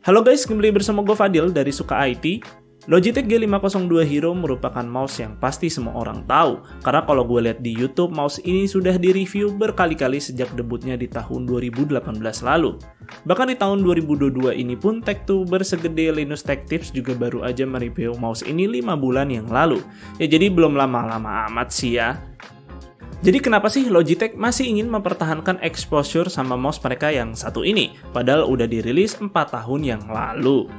Halo guys, kembali bersama gue Fadil dari Suka IT. Logitech G502 Hero merupakan mouse yang pasti semua orang tahu. Karena kalau gue lihat di YouTube, mouse ini sudah direview berkali-kali sejak debutnya di tahun 2018 lalu. Bahkan di tahun 2022 ini pun tech-tuber segede Linus Tech Tips juga baru aja mereview mouse ini 5 bulan yang lalu. Ya jadi belum lama-lama amat sih ya. Jadi kenapa sih Logitech masih ingin mempertahankan exposure sama mouse mereka yang satu ini, padahal udah dirilis 4 tahun yang lalu?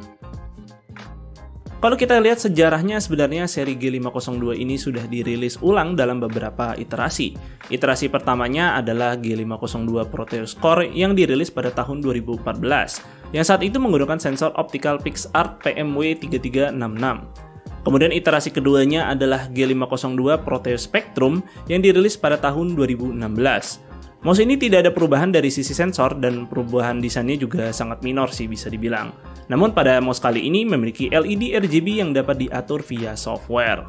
Kalau kita lihat sejarahnya, sebenarnya seri G502 ini sudah dirilis ulang dalam beberapa iterasi. Iterasi pertamanya adalah G502 Proteus Core yang dirilis pada tahun 2014, yang saat itu menggunakan sensor optical PixArt PMW3366. Kemudian iterasi keduanya adalah G502 Proteus Spectrum yang dirilis pada tahun 2016. Mouse ini tidak ada perubahan dari sisi sensor dan perubahan desainnya juga sangat minor sih bisa dibilang. Namun pada mouse kali ini memiliki LED RGB yang dapat diatur via software.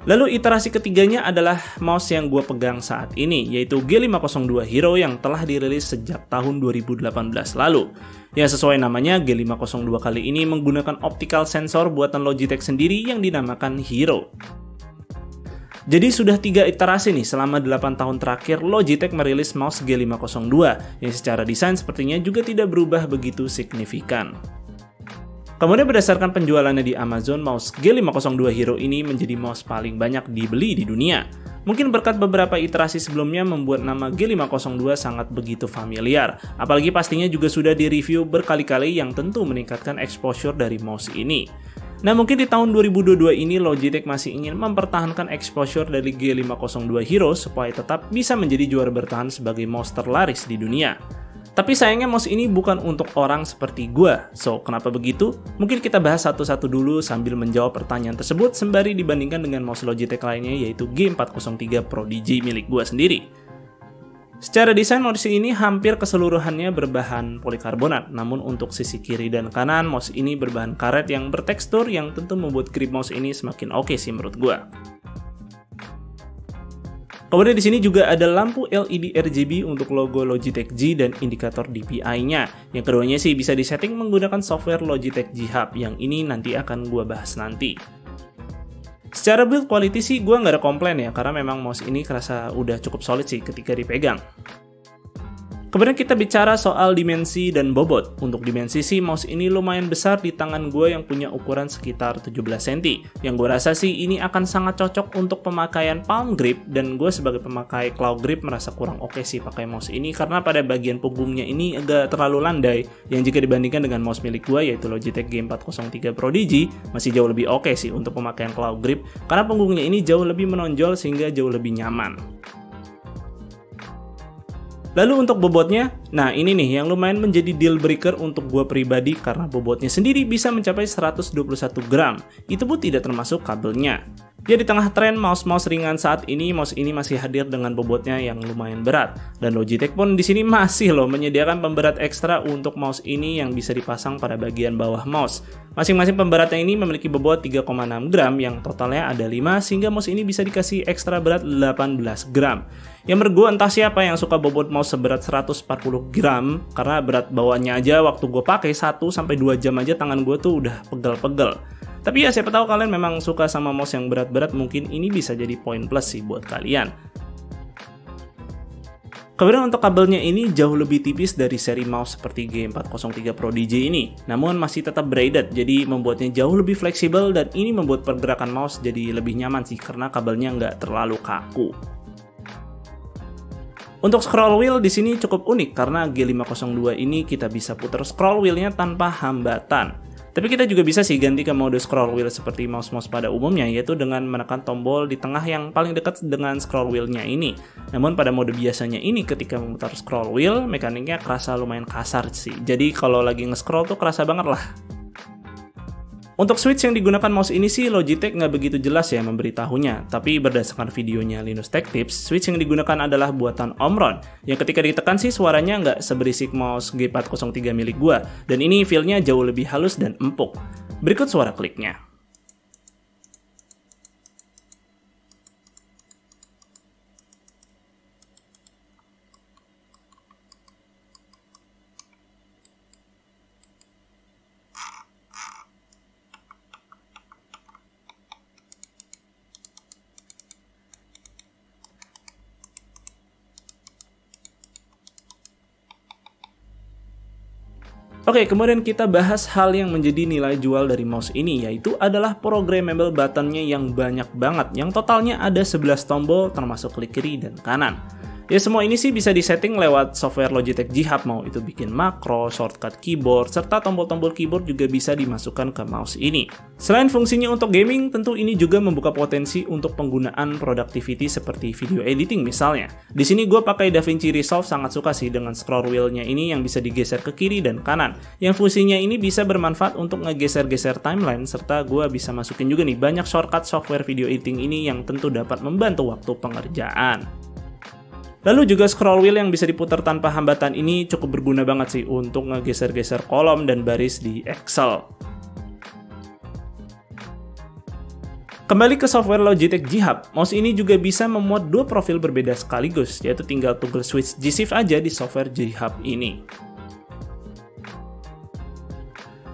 Lalu iterasi ketiganya adalah mouse yang gue pegang saat ini, yaitu G502 Hero yang telah dirilis sejak tahun 2018 lalu. Ya sesuai namanya, G502 kali ini menggunakan optical sensor buatan Logitech sendiri yang dinamakan Hero. Jadi sudah 3 iterasi nih selama 8 tahun terakhir Logitech merilis mouse G502 yang secara desain sepertinya juga tidak berubah begitu signifikan. Kemudian berdasarkan penjualannya di Amazon, mouse G502 Hero ini menjadi mouse paling banyak dibeli di dunia. Mungkin berkat beberapa iterasi sebelumnya membuat nama G502 sangat begitu familiar. Apalagi pastinya juga sudah direview berkali-kali yang tentu meningkatkan exposure dari mouse ini. Nah mungkin di tahun 2022 ini Logitech masih ingin mempertahankan exposure dari G502 Hero supaya tetap bisa menjadi juara bertahan sebagai mouse terlaris di dunia. Tapi sayangnya mouse ini bukan untuk orang seperti gue. So, kenapa begitu? Mungkin kita bahas satu-satu dulu sambil menjawab pertanyaan tersebut sembari dibandingkan dengan mouse Logitech lainnya yaitu G403 Pro DJ milik gue sendiri. Secara desain mouse ini hampir keseluruhannya berbahan polikarbonat, namun untuk sisi kiri dan kanan mouse ini berbahan karet yang bertekstur yang tentu membuat grip mouse ini semakin oke sih menurut gue. Kemudian di sini juga ada lampu LED RGB untuk logo Logitech G dan indikator DPI-nya. Yang keduanya sih bisa disetting menggunakan software Logitech G Hub, yang ini nanti akan gue bahas nanti. Secara build quality sih gue nggak ada komplain ya, karena memang mouse ini kerasa udah cukup solid sih ketika dipegang. Kemudian kita bicara soal dimensi dan bobot. Untuk dimensi sih mouse ini lumayan besar di tangan gue yang punya ukuran sekitar 17 cm. Yang gue rasa sih ini akan sangat cocok untuk pemakaian palm grip, dan gue sebagai pemakai claw grip merasa kurang oke sih pakai mouse ini karena pada bagian punggungnya ini agak terlalu landai, yang jika dibandingkan dengan mouse milik gue yaitu Logitech G403 Pro DJ masih jauh lebih oke sih untuk pemakaian claw grip karena punggungnya ini jauh lebih menonjol sehingga jauh lebih nyaman. Lalu untuk bobotnya, nah ini nih yang lumayan menjadi deal breaker untuk gue pribadi karena bobotnya sendiri bisa mencapai 121 gram. Itu pun tidak termasuk kabelnya. Ya di tengah tren mouse-mouse ringan saat ini, mouse ini masih hadir dengan bobotnya yang lumayan berat. Dan Logitech pun di sini masih loh menyediakan pemberat ekstra untuk mouse ini yang bisa dipasang pada bagian bawah mouse. Masing-masing pemberatnya ini memiliki bobot 3,6 gram yang totalnya ada 5 sehingga mouse ini bisa dikasih ekstra berat 18 gram. Yang menurut gue entah siapa yang suka bobot mouse seberat 140 gram karena berat bawaannya aja waktu gue pakai 1-2 jam aja tangan gue tuh udah pegel-pegel. Tapi ya siapa tahu kalian memang suka sama mouse yang berat-berat, mungkin ini bisa jadi poin plus sih buat kalian. Kemudian untuk kabelnya ini jauh lebih tipis dari seri mouse seperti G403 Pro DJ ini, namun masih tetap braided, jadi membuatnya jauh lebih fleksibel dan ini membuat pergerakan mouse jadi lebih nyaman sih karena kabelnya nggak terlalu kaku. Untuk scroll wheel di sini cukup unik karena G502 ini kita bisa putar scroll wheelnya tanpa hambatan. Tapi kita juga bisa sih ganti ke mode scroll wheel seperti mouse-mouse pada umumnya, yaitu dengan menekan tombol di tengah yang paling dekat dengan scroll wheel-nya ini. Namun pada mode biasanya ini ketika memutar scroll wheel, mekaniknya kerasa lumayan kasar sih. Jadi kalau lagi nge-scroll tuh kerasa banget lah. Untuk switch yang digunakan mouse ini sih Logitech nggak begitu jelas ya memberitahunya, tapi berdasarkan videonya Linus Tech Tips, switch yang digunakan adalah buatan Omron, yang ketika ditekan sih suaranya nggak seberisik mouse G403 milik gua, dan ini feel-nya jauh lebih halus dan empuk. Berikut suara kliknya. Oke, kemudian kita bahas hal yang menjadi nilai jual dari mouse ini, yaitu adalah programmable buttonnya yang banyak banget, yang totalnya ada 11 tombol termasuk klik kiri dan kanan. Ya, semua ini sih bisa disetting lewat software Logitech G Hub, mau itu bikin makro, shortcut keyboard, serta tombol-tombol keyboard juga bisa dimasukkan ke mouse ini. Selain fungsinya untuk gaming, tentu ini juga membuka potensi untuk penggunaan productivity seperti video editing misalnya. Di sini gue pakai DaVinci Resolve, sangat suka sih dengan scroll wheel-nya ini yang bisa digeser ke kiri dan kanan. Yang fungsinya ini bisa bermanfaat untuk ngegeser-geser timeline, serta gue bisa masukin juga nih banyak shortcut software video editing ini yang tentu dapat membantu waktu pengerjaan. Lalu juga scroll wheel yang bisa diputar tanpa hambatan ini cukup berguna banget sih untuk ngegeser-geser kolom dan baris di Excel. Kembali ke software Logitech G Hub, mouse ini juga bisa memuat dua profil berbeda sekaligus, yaitu tinggal toggle switch G-Shift aja di software G Hub ini.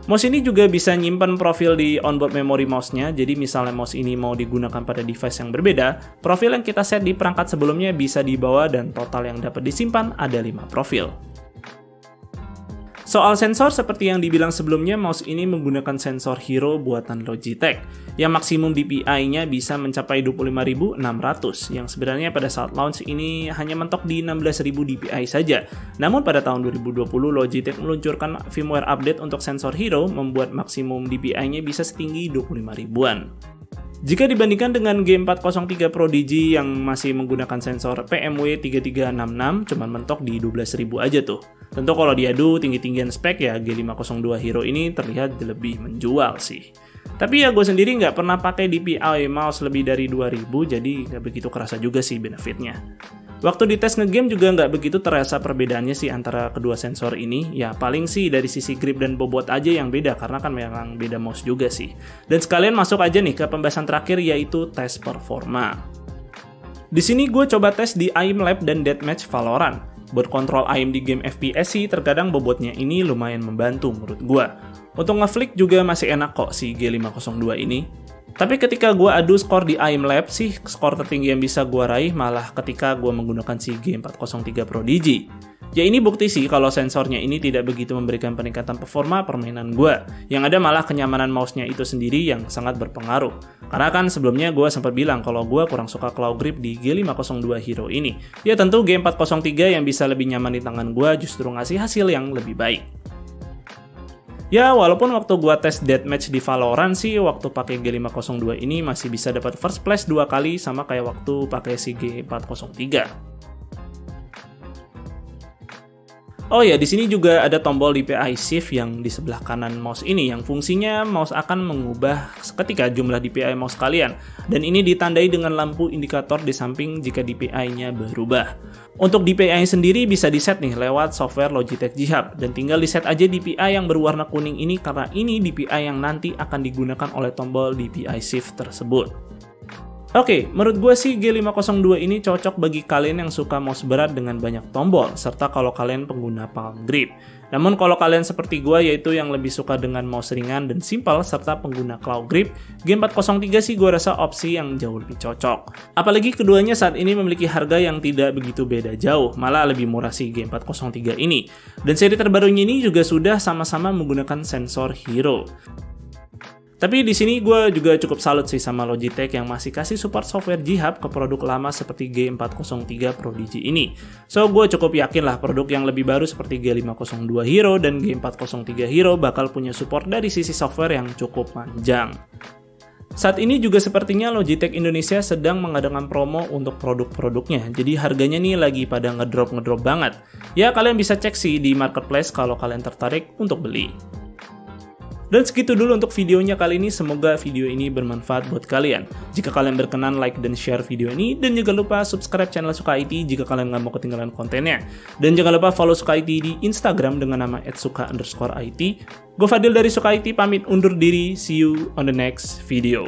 Mouse ini juga bisa nyimpan profil di onboard memory mouse-nya, jadi misalnya mouse ini mau digunakan pada device yang berbeda, profil yang kita set di perangkat sebelumnya bisa dibawa dan total yang dapat disimpan ada 5 profil. Soal sensor, seperti yang dibilang sebelumnya, mouse ini menggunakan sensor Hero buatan Logitech, yang maksimum DPI-nya bisa mencapai 25.600, yang sebenarnya pada saat launch ini hanya mentok di 16.000 DPI saja. Namun pada tahun 2020, Logitech meluncurkan firmware update untuk sensor Hero, membuat maksimum DPI-nya bisa setinggi 25.000-an. Jika dibandingkan dengan G403 Pro Digi yang masih menggunakan sensor PMW3366, cuman mentok di 12.000 aja tuh. Tentu kalau diadu tinggi-tinggian spek ya G502 Hero ini terlihat lebih menjual sih. Tapi ya gue sendiri nggak pernah pakai DPI mouse lebih dari 2000, jadi nggak begitu kerasa juga sih benefitnya. Waktu dites ngegame juga nggak begitu terasa perbedaannya sih antara kedua sensor ini. Ya paling sih dari sisi grip dan bobot aja yang beda, karena kan memang beda mouse juga sih. Dan sekalian masuk aja nih ke pembahasan terakhir, yaitu tes performa. Di sini gue coba tes di Aim Lab dan Deathmatch Valorant. Buat kontrol aim di game FPS sih terkadang bobotnya ini lumayan membantu menurut gue. Untuk ngeflick juga masih enak kok si G502 ini. Tapi ketika gue adu skor di Aim Lab sih, skor tertinggi yang bisa gue raih malah ketika gue menggunakan si G403 Pro Digi. Ya ini bukti sih kalau sensornya ini tidak begitu memberikan peningkatan performa permainan gue. Yang ada malah kenyamanan mouse-nya itu sendiri yang sangat berpengaruh. Karena kan sebelumnya gue sempat bilang kalau gue kurang suka claw grip di G502 Hero ini. Ya tentu G403 yang bisa lebih nyaman di tangan gue justru ngasih hasil yang lebih baik. Ya, walaupun waktu gua tes deathmatch di Valorant sih, waktu pakai G502 ini masih bisa dapat first place 2 kali sama kayak waktu pakai si G403. Oh ya, di sini juga ada tombol DPI Shift yang di sebelah kanan mouse ini, yang fungsinya mouse akan mengubah ketika jumlah DPI mouse kalian, dan ini ditandai dengan lampu indikator di samping jika DPI-nya berubah. Untuk DPI sendiri bisa di-set nih lewat software Logitech G Hub, dan tinggal di-set aja DPI yang berwarna kuning ini karena ini DPI yang nanti akan digunakan oleh tombol DPI Shift tersebut. Oke, menurut gue sih G502 ini cocok bagi kalian yang suka mouse berat dengan banyak tombol, serta kalau kalian pengguna palm grip. Namun kalau kalian seperti gue yaitu yang lebih suka dengan mouse ringan dan simpel serta pengguna claw grip, G403 sih gue rasa opsi yang jauh lebih cocok. Apalagi keduanya saat ini memiliki harga yang tidak begitu beda jauh, malah lebih murah si G403 ini. Dan seri terbarunya ini juga sudah sama-sama menggunakan sensor Hero. Tapi di sini gue juga cukup salut sih sama Logitech yang masih kasih support software G Hub ke produk lama seperti G403 Pro Digi ini. So gue cukup yakin lah produk yang lebih baru seperti G502 Hero dan G403 Hero bakal punya support dari sisi software yang cukup panjang. Saat ini juga sepertinya Logitech Indonesia sedang mengadakan promo untuk produk-produknya, jadi harganya nih lagi pada ngedrop banget. Ya kalian bisa cek sih di marketplace kalau kalian tertarik untuk beli. Dan segitu dulu untuk videonya kali ini, semoga video ini bermanfaat buat kalian. Jika kalian berkenan, like dan share video ini, dan jangan lupa subscribe channel Suka IT jika kalian nggak mau ketinggalan kontennya. Dan jangan lupa follow Suka IT di Instagram dengan nama @suka_it. Gue Fadil dari Suka IT pamit undur diri, see you on the next video.